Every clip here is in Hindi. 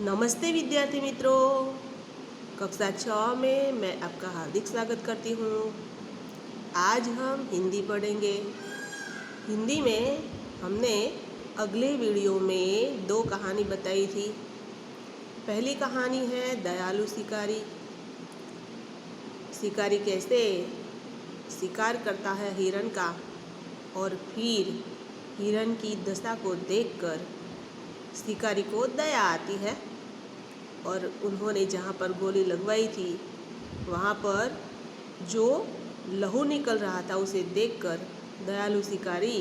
नमस्ते विद्यार्थी मित्रों। कक्षा 6 में मैं आपका हार्दिक स्वागत करती हूँ। आज हम हिंदी पढ़ेंगे। हिंदी में हमने अगले वीडियो में 2 कहानी बताई थी। पहली कहानी है दयालु शिकारी। शिकारी कैसे शिकार करता है हिरण का और फिर हिरण की दशा को देखकर शिकारी को दया आती है और उन्होंने जहाँ पर गोली लगवाई थी वहाँ पर जो लहू निकल रहा था उसे देखकर दयालु शिकारी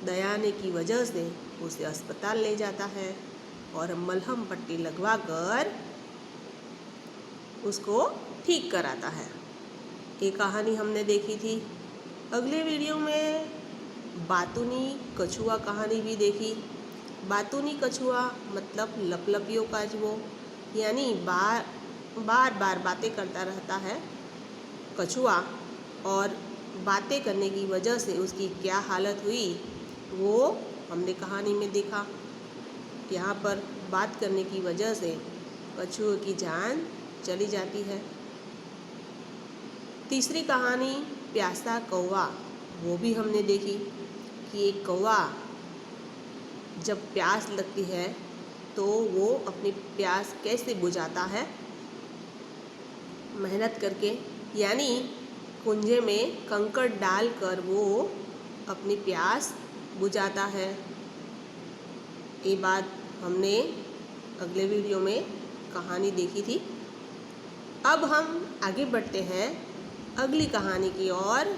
दयाने की वजह से उसे अस्पताल ले जाता है और मलहम पट्टी लगवाकर उसको ठीक कराता है। ये कहानी हमने देखी थी। अगले वीडियो में बातूनी कछुआ कहानी भी देखी। बातूनी कछुआ मतलब लपलपियों का वो, यानी बार बार बातें करता रहता है कछुआ, और बातें करने की वजह से उसकी क्या हालत हुई वो हमने कहानी में देखा। यहाँ पर बात करने की वजह से कछुए की जान चली जाती है। तीसरी कहानी प्यासा कौवा, वो भी हमने देखी कि एक कौवा जब प्यास लगती है तो वो अपनी प्यास कैसे बुझाता है, मेहनत करके, यानी कुंजे में कंकड़ डालकर वो अपनी प्यास बुझाता है। ये बात हमने अगले वीडियो में कहानी देखी थी। अब हम आगे बढ़ते हैं अगली कहानी की ओर।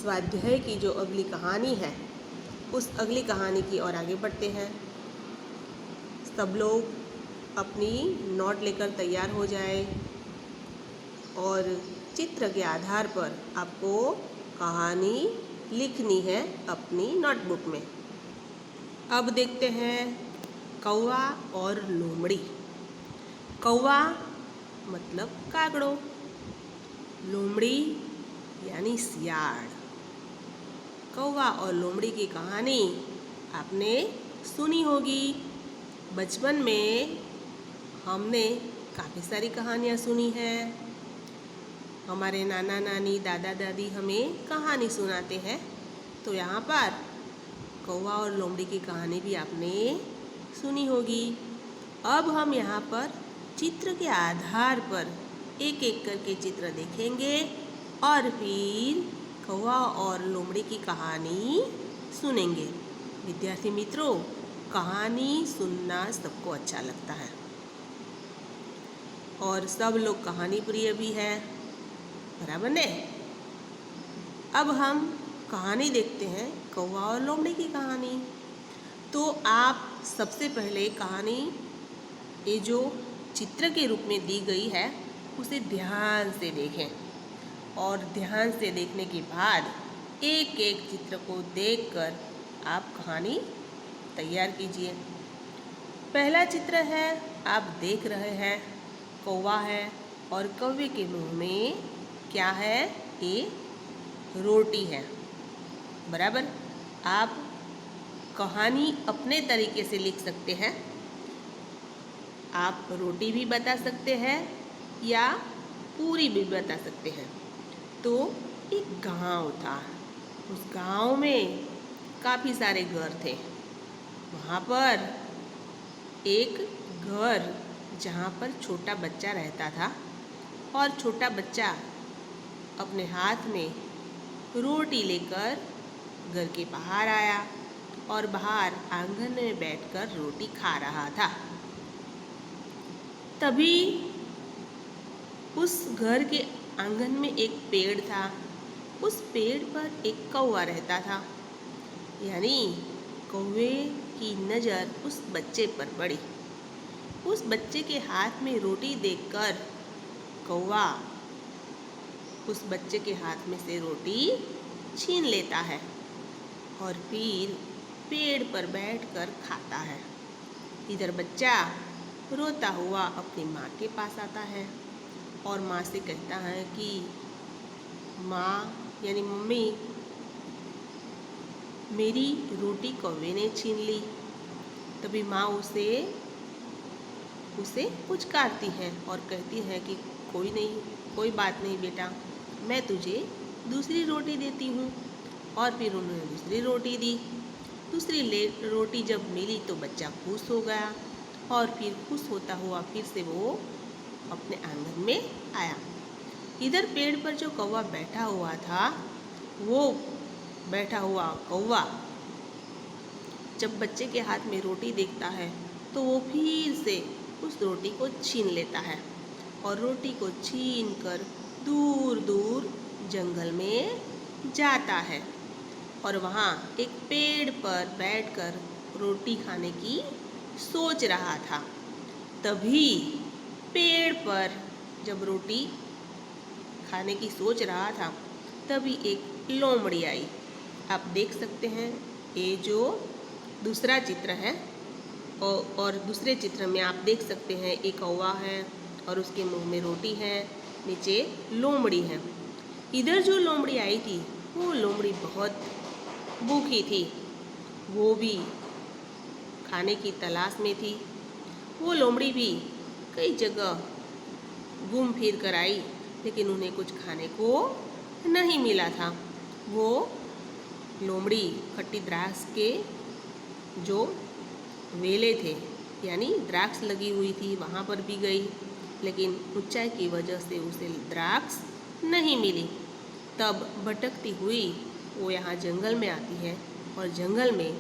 स्वाध्याय की जो अगली कहानी है उस अगली कहानी की ओर आगे बढ़ते हैं। सब लोग अपनी नोट लेकर तैयार हो जाए और चित्र के आधार पर आपको कहानी लिखनी है अपनी नोटबुक में। अब देखते हैं कौवा और लोमड़ी। कौवा मतलब कागड़ो, लोमड़ी यानी सियाड़। कौवा और लोमड़ी की कहानी आपने सुनी होगी। बचपन में हमने काफ़ी सारी कहानियाँ सुनी हैं। हमारे नाना नानी दादा दादी हमें कहानी सुनाते हैं, तो यहाँ पर कौवा और लोमड़ी की कहानी भी आपने सुनी होगी। अब हम यहाँ पर चित्र के आधार पर एक एक करके चित्र देखेंगे और फिर कौवा और लोमड़ी की कहानी सुनेंगे। विद्यार्थी मित्रों, कहानी सुनना सबको अच्छा लगता है और सब लोग कहानी प्रिय भी है, बराबर ने। अब हम कहानी देखते हैं कौवा और लोमड़ी की कहानी। तो आप सबसे पहले कहानी ये जो चित्र के रूप में दी गई है उसे ध्यान से देखें और ध्यान से देखने के बाद एक एक चित्र को देखकर आप कहानी तैयार कीजिए। पहला चित्र है, आप देख रहे हैं कौवा है और कौवे के मुंह में क्या है, ये रोटी है, बराबर। आप कहानी अपने तरीके से लिख सकते हैं। आप रोटी भी बता सकते हैं या पूरी भी बता सकते हैं। तो एक गांव था, उस गांव में काफ़ी सारे घर थे। वहाँ पर एक घर जहाँ पर छोटा बच्चा रहता था और छोटा बच्चा अपने हाथ में रोटी लेकर घर के बाहर आया और बाहर आंगन में बैठकर रोटी खा रहा था। तभी उस घर के आंगन में एक पेड़ था। उस पेड़ पर एक कौवा रहता था, यानी कौवे की नज़र उस बच्चे पर पड़ी। उस बच्चे के हाथ में रोटी देखकर कौवा उस बच्चे के हाथ में से रोटी छीन लेता है और फिर पेड़ पर बैठकर खाता है। इधर बच्चा रोता हुआ अपनी माँ के पास आता है और माँ से कहता है कि माँ यानी मम्मी, मेरी रोटी कौवे ने छीन ली। तभी माँ उसे उसे पुचकारती हैं और कहती हैं कि कोई नहीं, कोई बात नहीं बेटा, मैं तुझे दूसरी रोटी देती हूँ। और फिर उन्होंने दूसरी रोटी दी। दूसरी रोटी जब मिली तो बच्चा खुश हो गया और फिर खुश होता हुआ फिर से वो अपने आंगन में आया। इधर पेड़ पर जो कौवा बैठा हुआ था, वो बैठा हुआ कौवा जब बच्चे के हाथ में रोटी देखता है तो वो फिर से उस रोटी को छीन लेता है और रोटी को छीन कर दूर दूर जंगल में जाता है और वहाँ एक पेड़ पर बैठकर रोटी खाने की सोच रहा था। तभी पेड़ पर जब रोटी खाने की सोच रहा था, तभी एक लोमड़ी आई। आप देख सकते हैं ये जो दूसरा चित्र है और दूसरे चित्र में आप देख सकते हैं एक कौवा है और उसके मुंह में रोटी है, नीचे लोमड़ी है। इधर जो लोमड़ी आई थी वो लोमड़ी बहुत भूखी थी, वो भी खाने की तलाश में थी। वो लोमड़ी भी कई जगह घूम फिर कर आई, लेकिन उन्हें कुछ खाने को नहीं मिला था। वो लोमड़ी खट्टी द्राक्ष के जो वेले थे, यानी द्राक्ष लगी हुई थी, वहाँ पर भी गई, लेकिन ऊंचाई की वजह से उसे द्राक्ष नहीं मिली। तब भटकती हुई वो यहाँ जंगल में आती है और जंगल में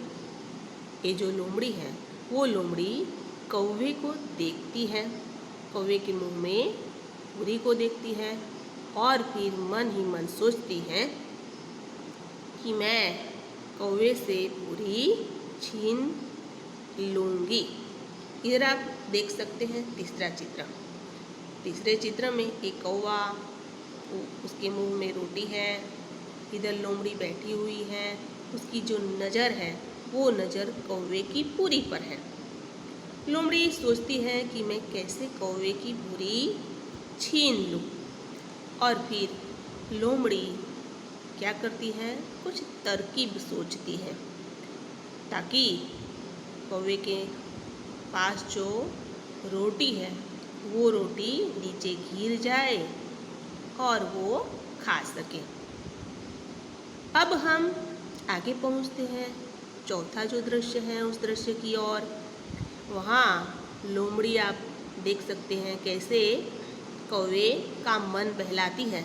ये जो लोमड़ी है वो लोमड़ी कौवे को देखती है, कौवे के मुंह में पूरी को देखती है और फिर मन ही मन सोचती है कि मैं कौवे से पूरी छीन लूँगी। इधर आप देख सकते हैं तीसरा चित्र। तीसरे चित्र में एक कौवा, उसके मुंह में रोटी है, इधर लोमड़ी बैठी हुई है, उसकी जो नज़र है वो नज़र कौवे की पूरी पर है। लोमड़ी सोचती है कि मैं कैसे कौवे की पूरी छीन लूँ और फिर लोमड़ी क्या करती है, कुछ तरकीब सोचती है ताकि कौवे के पास जो रोटी है वो रोटी नीचे गिर जाए और वो खा सके। अब हम आगे पहुंचते हैं चौथा जो दृश्य है उस दृश्य की ओर। वहाँ लोमड़ी आप देख सकते हैं कैसे कौवे का मन बहलाती है।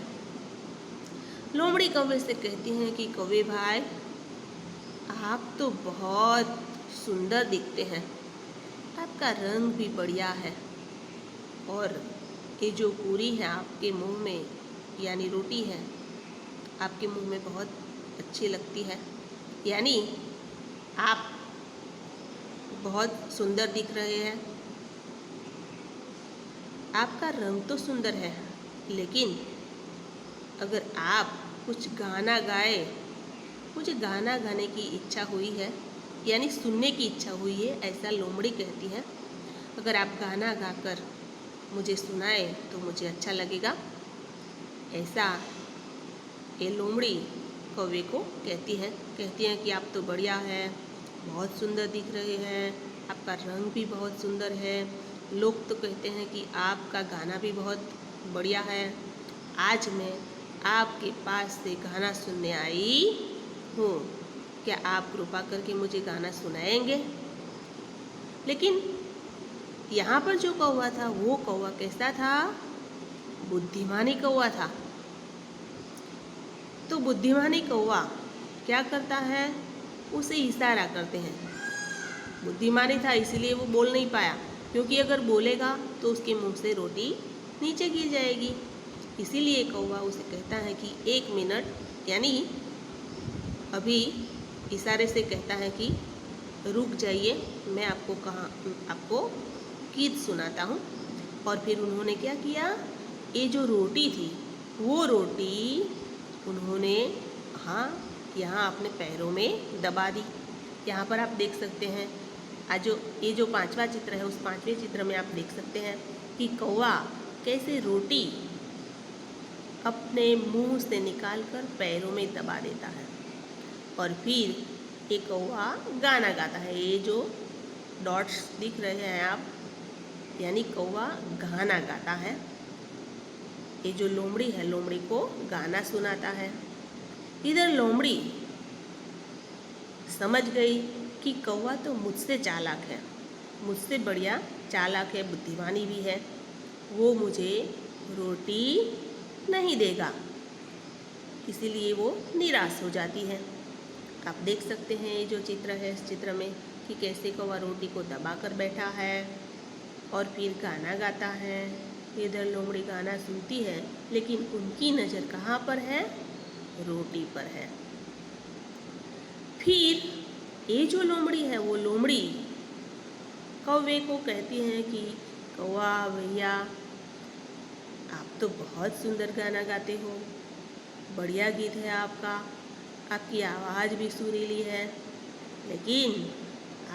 लोमड़ी कौवे से कहती हैं कि कौवे भाई, आप तो बहुत सुंदर दिखते हैं, आपका रंग भी बढ़िया है और ये जो पूरी है आपके मुंह में, यानी रोटी है, आपके मुंह में बहुत अच्छी लगती है, यानी आप बहुत सुंदर दिख रहे हैं। आपका रंग तो सुंदर है, लेकिन अगर आप कुछ गाना गाए, मुझे गाना गाने की इच्छा हुई है, यानी सुनने की इच्छा हुई है, ऐसा लोमड़ी कहती है। अगर आप गाना गाकर मुझे सुनाए तो मुझे अच्छा लगेगा, ऐसा ये लोमड़ी कौवे को कहती है कि आप तो बढ़िया है, बहुत सुंदर दिख रहे हैं, आपका रंग भी बहुत सुंदर है, लोग तो कहते हैं कि आपका गाना भी बहुत बढ़िया है। आज मैं आपके पास से गाना सुनने आई हूँ, क्या आप कृपा करके मुझे गाना सुनाएंगे? लेकिन यहाँ पर जो कौवा था वो कौवा कैसा था? बुद्धिमानी कौवा था। तो बुद्धिमानी कौवा क्या करता है, उसे इशारा करते हैं। बुद्धिमानी था इसीलिए वो बोल नहीं पाया, क्योंकि अगर बोलेगा तो उसके मुंह से रोटी नीचे गिर जाएगी। इसीलिए कौवा उसे कहता है कि 1 मिनट, यानी अभी इशारे से कहता है कि रुक जाइए, मैं आपको गीत सुनाता हूँ। और फिर उन्होंने क्या किया, ये जो रोटी थी वो रोटी उन्होंने यहाँ अपने पैरों में दबा दी। यहाँ पर आप देख सकते हैं ये जो 5वां चित्र है, उस 5वें चित्र में आप देख सकते हैं कि कौवा कैसे रोटी अपने मुंह से निकालकर पैरों में दबा देता है और फिर एक कौवा गाना गाता है। ये जो डॉट्स दिख रहे हैं आप, यानी कौवा गाना गाता है। ये जो लोमड़ी है, लोमड़ी को गाना सुनाता है। इधर लोमड़ी समझ गई कि कौवा तो मुझसे चालाक है, मुझसे बढ़िया चालाक है, बुद्धिमानी भी है, वो मुझे रोटी नहीं देगा, इसीलिए वो निराश हो जाती है। आप देख सकते हैं ये जो चित्र है, इस चित्र में कि कैसे कौवा रोटी को दबा कर बैठा है और फिर गाना गाता है। इधर लोमड़ी गाना सुनती है, लेकिन उनकी नज़र कहाँ पर है? रोटी पर है। फिर ये जो लोमड़ी है, वो लोमड़ी कौवे को कहती है कि कौवा भैया, आप तो बहुत सुंदर गाना गाते हो, बढ़िया गीत है आपका, आपकी आवाज़ भी सुरीली है, लेकिन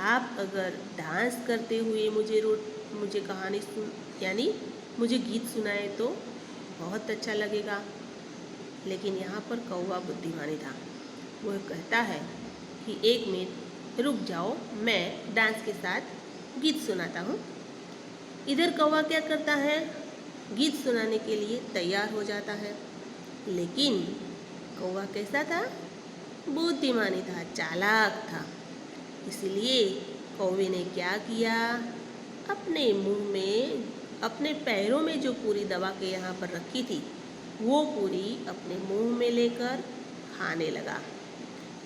आप अगर डांस करते हुए मुझे कहानी यानी मुझे गीत सुनाए तो बहुत अच्छा लगेगा। लेकिन यहाँ पर कौवा बुद्धिमानी था। वो कहता है कि 1 मिनट रुक जाओ, मैं डांस के साथ गीत सुनाता हूँ। इधर कौवा क्या करता है? गीत सुनाने के लिए तैयार हो जाता है। लेकिन कौवा कैसा था? बुद्धिमानी था, चालाक था। इसलिए कौवे ने क्या किया? अपने मुंह में, अपने पैरों में जो पूरी दबा के यहाँ पर रखी थी, वो पूरी अपने मुंह में लेकर खाने लगा।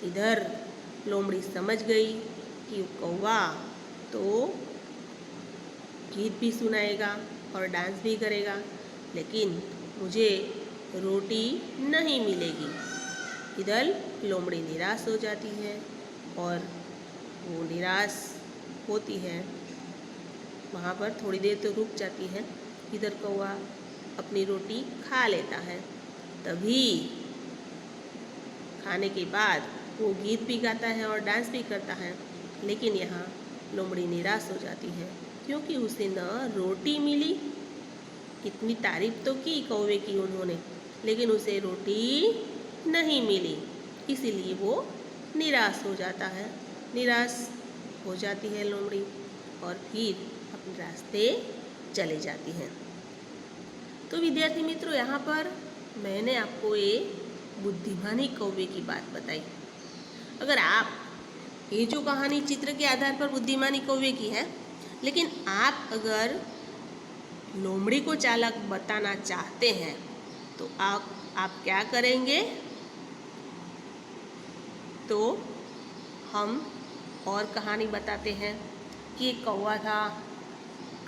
इधर लोमड़ी समझ गई कि कौवा तो गीत भी सुनाएगा और डांस भी करेगा, लेकिन मुझे रोटी नहीं मिलेगी। इधर लोमड़ी निराश हो जाती है और वो निराश होती है, वहाँ पर थोड़ी देर तो रुक जाती है। इधर कौवा अपनी रोटी खा लेता है। तभी खाने के बाद वो गीत भी गाता है और डांस भी करता है, लेकिन यहाँ लोमड़ी निराश हो जाती है क्योंकि उसे न रोटी मिली। इतनी तारीफ तो की कौवे की उन्होंने, लेकिन उसे रोटी नहीं मिली, इसीलिए वो निराश हो जाता है। निराश हो जाती है लोमड़ी और फिर अपने रास्ते चले जाती है। तो विद्यार्थी मित्रों, यहाँ पर मैंने आपको ये बुद्धिमानी कौवे की बात बताई। अगर आप ये जो कहानी चित्र के आधार पर बुद्धिमानी कौवे की है, लेकिन आप अगर लोमड़ी को चालाक बताना चाहते हैं तो आप क्या करेंगे? तो हम और कहानी बताते हैं कि एक कौवा था।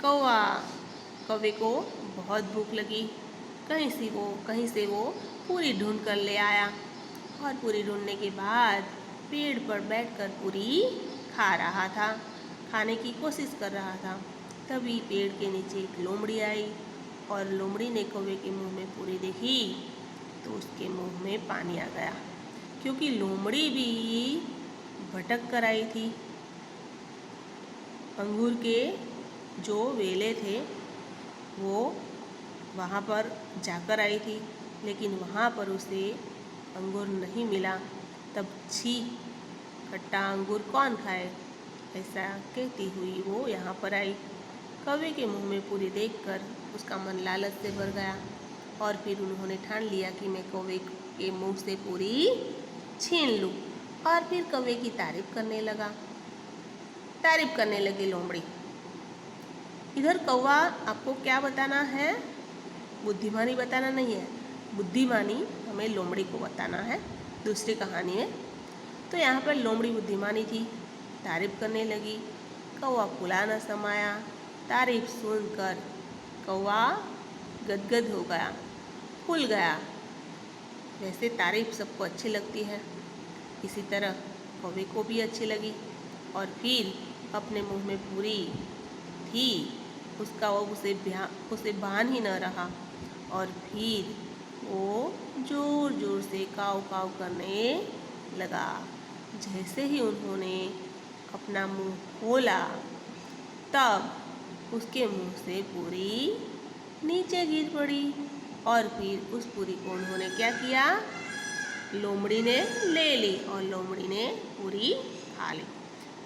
कौवे को बहुत भूख लगी। कहीं से वो पूरी ढूंढ कर ले आया और पूरी ढूंढने के बाद पेड़ पर बैठकर पूरी खा रहा था, खाने की कोशिश कर रहा था। तभी पेड़ के नीचे एक लोमड़ी आई और लोमड़ी ने कौवे के मुंह में पूरी देखी तो उसके मुंह में पानी आ गया, क्योंकि लोमड़ी भी भटक कर आई थी। अंगूर के जो वेले थे वो वहाँ पर जाकर आई थी, लेकिन वहाँ पर उसे अंगूर नहीं मिला। तब छी, खट्टा अंगूर कौन खाए, ऐसा कहती हुई वो यहाँ पर आई। कौवे के मुंह में पूरी देखकर उसका मन लालच से भर गया और फिर उन्होंने ठान लिया कि मैं कौवे के मुंह से पूरी छीन लूँ। और फिर कौवे की तारीफ करने लगी लोमड़ी। इधर कौवा आपको क्या बताना है? बुद्धिमानी बताना नहीं है, बुद्धिमानी हमें लोमड़ी को बताना है दूसरी कहानी में। तो यहाँ पर लोमड़ी बुद्धिमानी थी, तारीफ करने लगी। कौवा फुला न समाया, तारीफ सुनकर कौवा गदगद हो गया, फूल गया। वैसे तारीफ सबको अच्छी लगती है, इसी तरह कौवे को भी अच्छी लगी और फिर अपने मुंह में पूरी थी, उसका वो उसे भान ही न रहा और फिर वो जोर जोर से काव काव करने लगा। जैसे ही उन्होंने अपना मुंह खोला तब उसके मुंह से पूरी नीचे गिर पड़ी और फिर उस पूरी को उन्होंने क्या किया? लोमड़ी ने ले ली और लोमड़ी ने पूरी खा ली।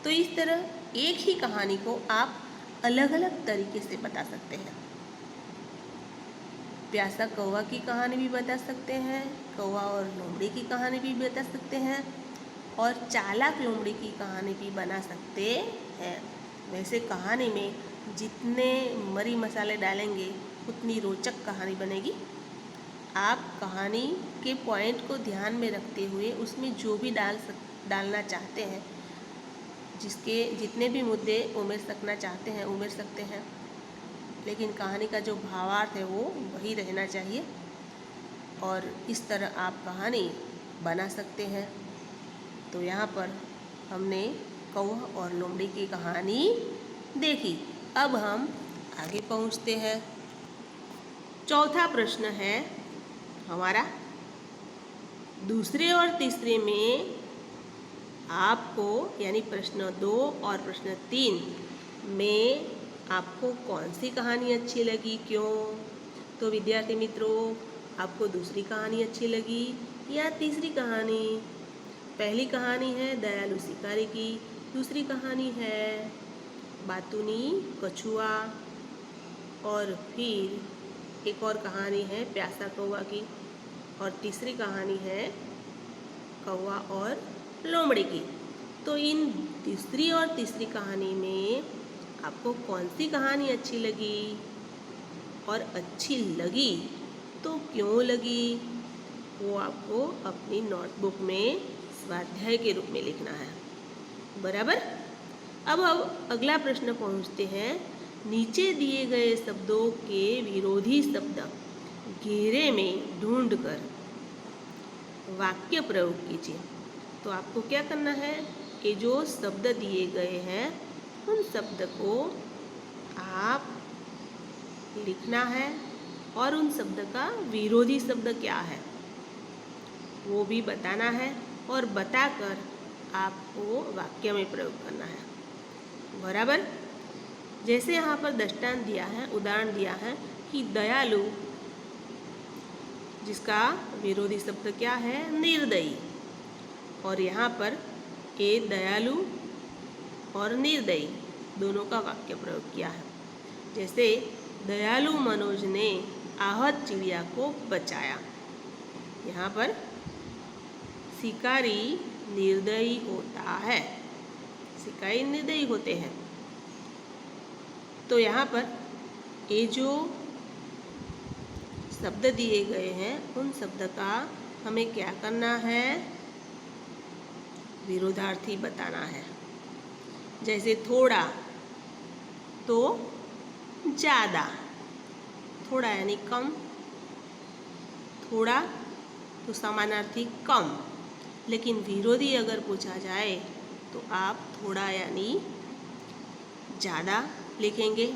तो इस तरह एक ही कहानी को आप अलग अलग तरीके से बता सकते हैं। प्यासा कौवा की कहानी भी बता सकते हैं, कौवा और लोमड़ी की कहानी भी बता सकते हैं, और चालाक लोमड़ी की कहानी भी बना सकते हैं। वैसे कहानी में जितने मरी मसाले डालेंगे उतनी रोचक कहानी बनेगी। आप कहानी के पॉइंट को ध्यान में रखते हुए उसमें जो भी डालना चाहते हैं, जिसके जितने भी मुद्दे उमेर सकते हैं, लेकिन कहानी का जो भावार्थ है वो वही रहना चाहिए। और इस तरह आप कहानी बना सकते हैं। तो यहाँ पर हमने कौवा और लोमड़ी की कहानी देखी। अब हम आगे पहुँचते हैं। चौथा प्रश्न है हमारा, दूसरे और तीसरे में आपको यानी प्रश्न 2 और प्रश्न 3 में आपको कौन सी कहानी अच्छी लगी, क्यों? तो विद्यार्थी मित्रों, आपको दूसरी कहानी अच्छी लगी या तीसरी कहानी? पहली कहानी है दयालु शिकारी की, दूसरी कहानी है बातूनी कछुआ, और फिर एक और कहानी है प्यासा कौवा की, और तीसरी कहानी है कौवा और लोमड़ी की। तो इन दूसरी और तीसरी कहानी में आपको कौन सी कहानी अच्छी लगी, और अच्छी लगी तो क्यों लगी, वो आपको अपनी नोटबुक में स्वाध्याय के रूप में लिखना है। बराबर। अब हम अगला प्रश्न पहुंचते हैं। नीचे दिए गए शब्दों के विरोधी शब्द घेरे में ढूंढकर वाक्य प्रयोग कीजिए। तो आपको क्या करना है, ये जो शब्द दिए गए हैं उन शब्द को आप लिखना है, और उन शब्द का विरोधी शब्द क्या है वो भी बताना है, और बताकर आपको वाक्य में प्रयोग करना है। बराबर। जैसे यहाँ पर दृष्टांत दिया है, उदाहरण दिया है कि दयालु, जिसका विरोधी शब्द क्या है, निर्दयी, और यहाँ पर ये दयालु और निर्दयी दोनों का वाक्य प्रयोग किया है। जैसे दयालु मनोज ने आहत चिड़िया को बचाया, यहाँ पर शिकारी निर्दयी होता है, शिकारी निर्दयी होते हैं। तो यहाँ पर ये जो शब्द दिए गए हैं उन शब्द का हमें क्या करना है, विरोधार्थी बताना है। जैसे थोड़ा तो ज़्यादा, थोड़ा यानी कम, थोड़ा तो समानार्थी कम, लेकिन विरोधी अगर पूछा जाए तो आप थोड़ा यानी ज़्यादा लिखेंगे।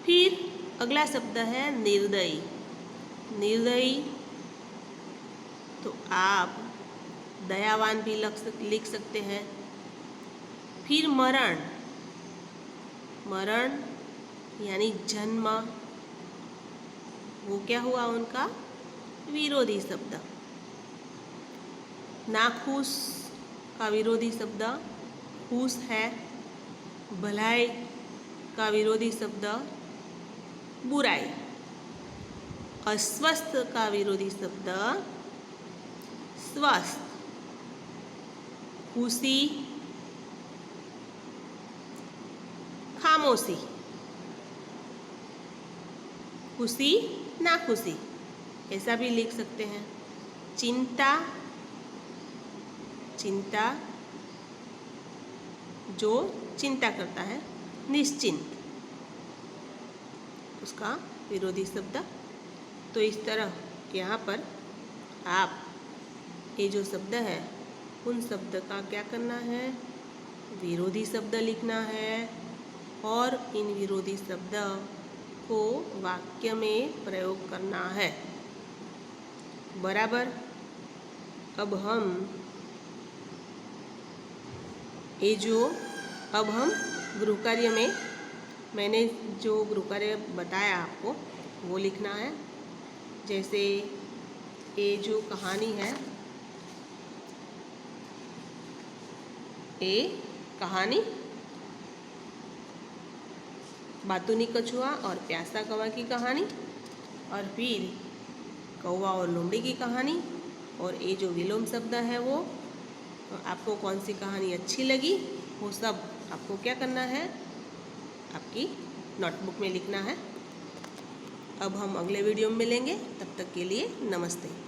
फिर अगला शब्द है निर्दयी। निर्दयी तो आप दयावान भी लिख सकते हैं। फिर मरण, मरण यानी जन्म, वो क्या हुआ उनका विरोधी शब्द। नाखुश का विरोधी शब्द खुश है। भलाई का विरोधी शब्द बुराई। अस्वस्थ का विरोधी शब्द स्वस्थ। खुशी खामोशी। खुशी नाखुशी, ऐसा भी लिख सकते हैं। चिंता, चिंता जो चिंता करता है, निश्चिंत उसका विरोधी शब्द। तो इस तरह यहाँ पर आप ये जो शब्द है उन शब्द का क्या करना है, विरोधी शब्द लिखना है, और इन विरोधी शब्द को वाक्य में प्रयोग करना है। बराबर। अब हम गृह कार्य में मैंने जो गृह कार्य बताया आपको वो लिखना है। जैसे ये जो कहानी है, ये कहानी बातूनी कछुआ और प्यासा कौवा की कहानी, और फिर कौवा और लोमड़ी की कहानी, और ये जो विलोम शब्द है वो आपको कौन सी कहानी अच्छी लगी वो सब आपको क्या करना है, आपकी नोटबुक में लिखना है। अब हम अगले वीडियो में मिलेंगे, तब तक के लिए नमस्ते।